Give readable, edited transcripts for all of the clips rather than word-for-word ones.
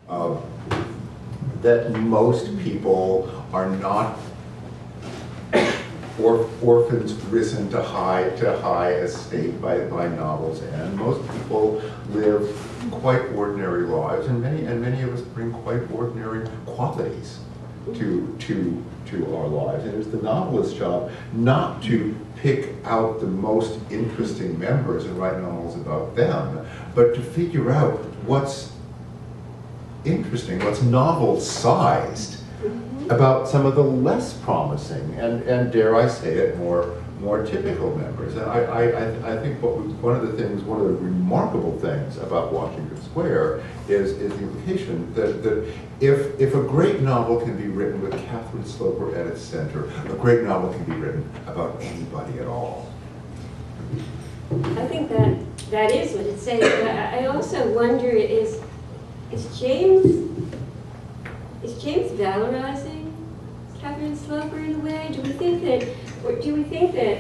uh, that most people are not orphans risen to high estate by novels, and most people live quite ordinary lives, and many of us bring quite ordinary qualities to our lives. And it's the novelist's job not to pick out the most interesting members and write novels about them, but to figure out what's interesting, what's novel-sized about some of the less promising and dare I say it, more typical members. And I think one of the remarkable things about Washington Square is the implication that if a great novel can be written with Katherine Sloper at its center, a great novel can be written about anybody at all. I think that is what it's saying. But I also wonder, is James valorizing Katherine Sloper in a way? Do we think that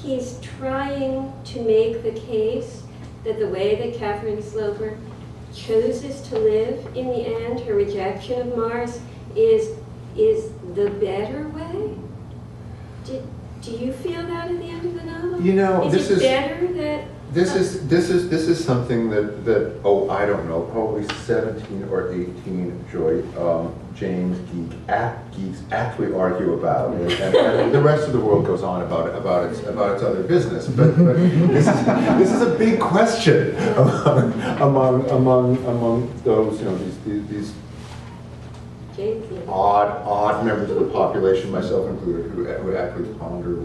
he's trying to make the case that the way that Katherine Sloper chooses to live in the end, her rejection of Morris, is the better way? Do you feel that at the end of the novel? You know, is it better that? This is something that I don't know, probably 17 or 18 James geeks actually argue about, and the rest of the world goes on about its other business. But this is a big question among those, you know, these odd members of the population, myself included, who actually ponder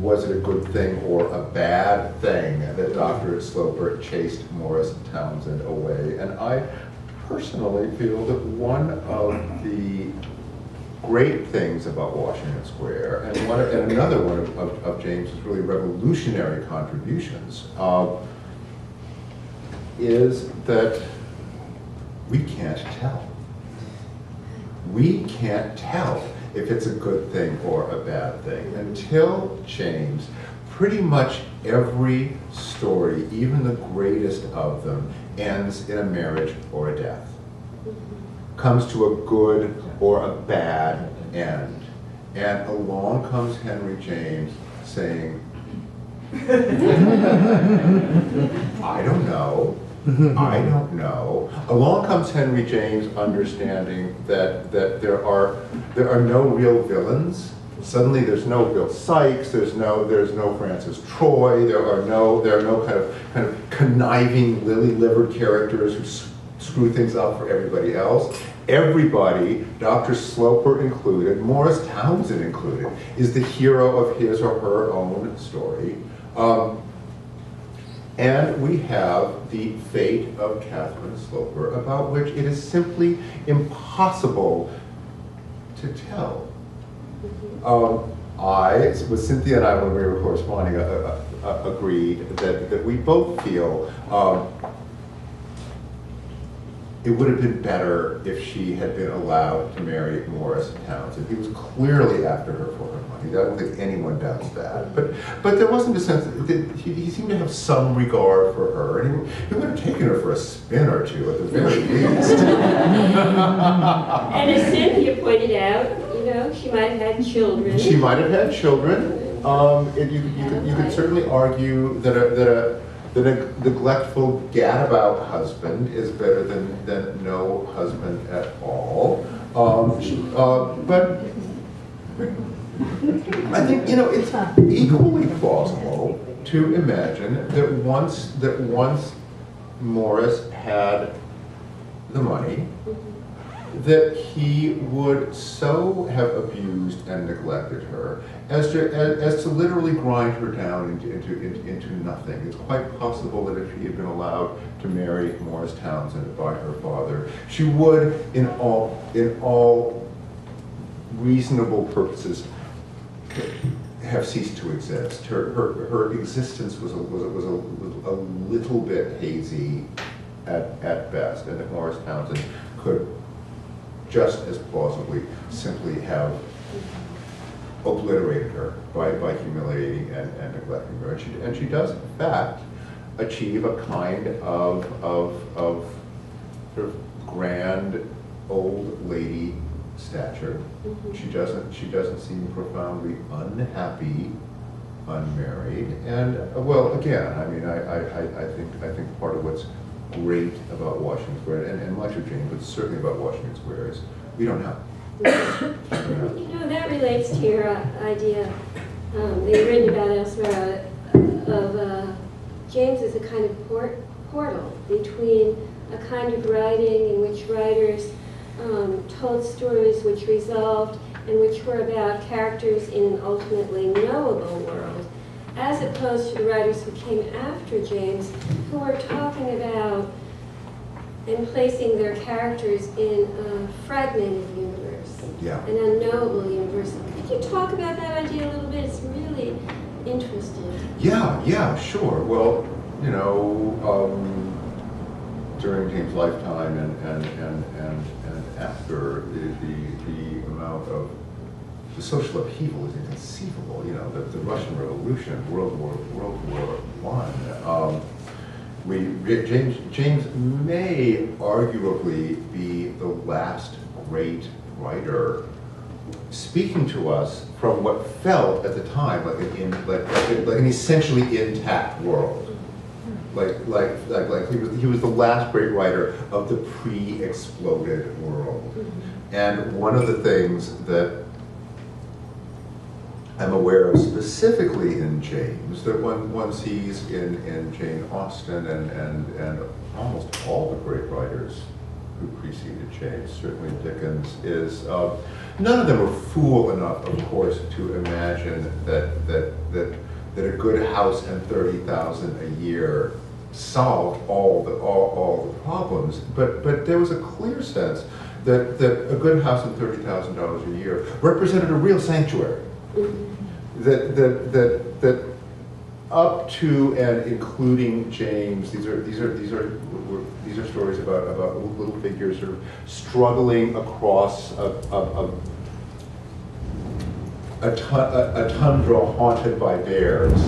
was it a good thing or a bad thing that Dr. Sloper chased Morris Townsend away? And I personally feel that one of the great things about Washington Square, and another one of James's really revolutionary contributions, is that we can't tell. We can't tell if it's a good thing or a bad thing. Until James, pretty much every story, even the greatest of them, ends in a marriage or a death. Comes to a good or a bad end. And along comes Henry James saying, I don't know. I don't know. Along comes Henry James understanding that there are no real villains. Suddenly there's no Bill Sykes, there's no Francis Troy, there are no kind of conniving lily-livered characters who screw things up for everybody else. Everybody, Dr. Sloper included, Morris Townsend included, is the hero of his or her own story. And we have the fate of Katherine Sloper, about which it is simply impossible to tell. With Cynthia and I, when we were corresponding, agreed that we both feel it would have been better if she had been allowed to marry Morris Townsend. He was clearly after her for her money. I don't think anyone doubts that. But there wasn't a sense that he seemed to have some regard for her, and he would have taken her for a spin or two at the very least. And as Cynthia pointed out, you know, she might have had children. She might have had children. You could certainly argue that a neglectful gadabout husband is better than no husband at all. But I think, you know, it's equally plausible to imagine that once Morris had the money, that he would so have abused and neglected her as to literally grind her down into nothing. It's quite possible that if she had been allowed to marry Morris Townsend by her father, she would, in all reasonable purposes, have ceased to exist. Her existence was a little bit hazy at best, and that Morris Townsend could just as plausibly simply have obliterated her by humiliating and neglecting her. And she does, in fact, achieve a kind of sort of grand old lady stature. Mhm. She doesn't seem profoundly unhappy, unmarried, and well, again, I mean, I think part of what's great about Washington Square, and much of Jane, but certainly about Washington Square, is we don't know. You know, that relates to your idea that you've written about elsewhere of James as a kind of portal between a kind of writing in which writers told stories which resolved and which were about characters in an ultimately knowable world, as opposed to the writers who came after James, who were talking about and placing their characters in a fragmented universe, Yeah. an unknowable universe. Could you talk about that idea a little bit? It's really interesting. Yeah, sure. Well, you know, during James' lifetime and after, the amount of the social upheaval is inconceivable. You know, the Russian Revolution, World War I. James may arguably be the last great writer speaking to us from what felt at the time like an essentially intact world. Like he was the last great writer of the pre-exploded world. And one of the things that I'm aware of specifically in James, that one sees in Jane Austen and almost all the great writers who preceded James, certainly Dickens, is none of them were fool enough, of course, to imagine that a good house and 30,000 a year solved all the problems. But there was a clear sense that a good house and $30,000 a year represented a real sanctuary. That up to and including James, these are stories about little figures sort of struggling across a tundra haunted by bears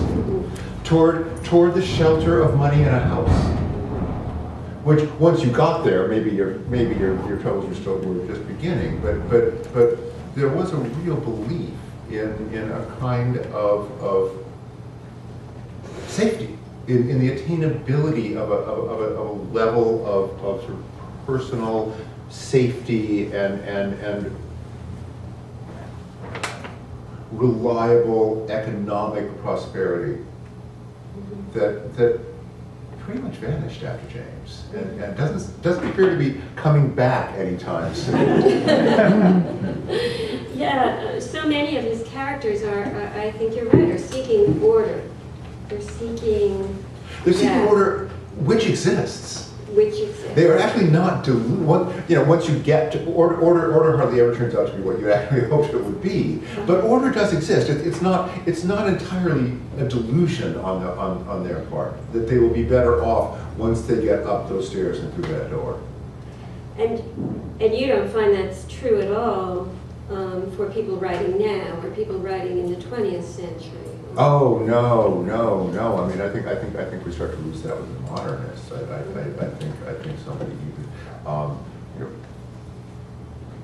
toward the shelter of money in a house. Which once you got there, maybe your troubles were just beginning, but there was a real belief in a kind of safety, in the attainability of a level of sort of personal safety and reliable economic prosperity that pretty much vanished after James, and doesn't appear to be coming back anytime soon. Yeah, so many of his characters are, I think you're right, are seeking order. They're seeking order which exists. Which exists. They are actually not once you get to order hardly ever turns out to be what you actually hoped it would be. But order does exist. It's not entirely a delusion on their part that they will be better off once they get up those stairs and through that door. And you don't find that's true at all for people writing now or people writing in the 20th century. Oh no! I mean, I think we start to lose that with the modernists. I think somebody even,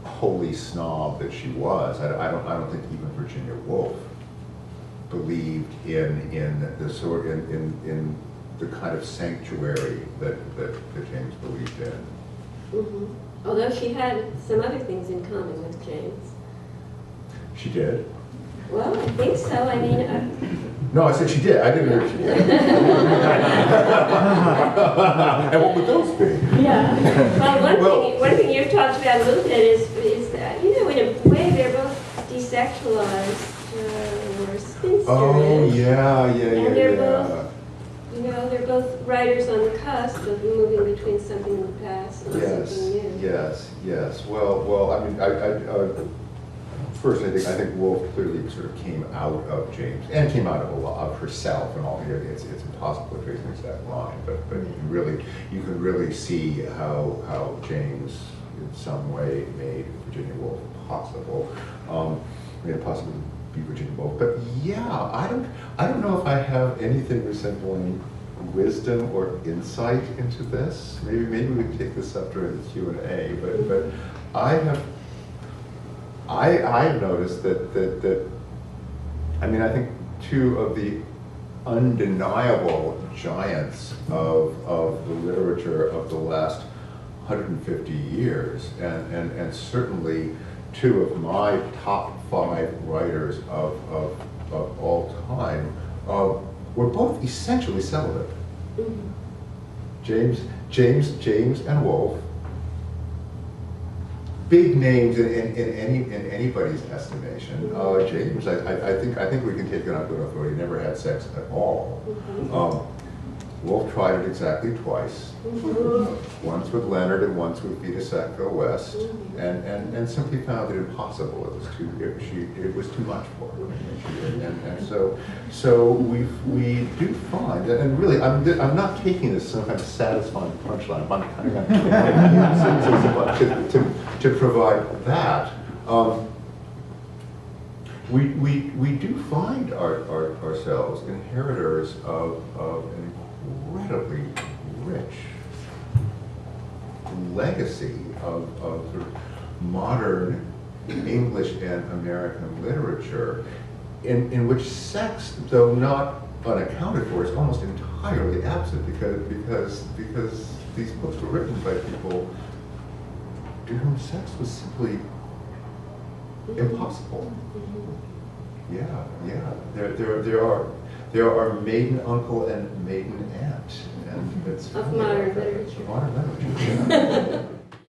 holy snob that she was. I don't think even Virginia Woolf believed in the kind of sanctuary that James believed in. Mm-hmm. Although she had some other things in common with James. She did? Well, I think so. I mean, no, I said she did. I didn't hear she did. And what would those be? Yeah. Well, one thing you've talked about a little bit is that, in a way, they're both desexualized or spinsters. Oh, yeah. And they're both, they're both writers on the cusp of moving between something in the past and something new. Yes. Well, I mean, first, I think Woolf clearly sort of came out of James and came out of a lot of herself and all. It's impossible to trace an exact line, but you can really see how James in some way made Virginia Woolf possible. Made it possible to be Virginia Woolf. But yeah, I don't know if I have anything resembling wisdom or insight into this. Maybe we can take this up during the Q&A, but I've noticed that I mean, I think two of the undeniable giants of the literature of the last 150 years, and certainly two of my top 5 writers of all time, were both essentially celibate. James and Woolf, big names in anybody's estimation. James, I think we can take it on good authority, never had sex at all. Woolf tried it exactly twice, once with Leonard and once with Vita Sackville West, and simply found it impossible. It was too much for her. And so we do find, and really, I'm not taking this as some kind of satisfying punchline. I'm kind of to provide that. We do find ourselves inheritors of an incredibly rich legacy of sort of modern English and American literature, in which sex, though not unaccounted for, is almost entirely absent because these books were written by people to whom sex was simply impossible. Yeah. There are maiden uncle and maiden aunt, and it's of modern literature. Modern literature. Yeah.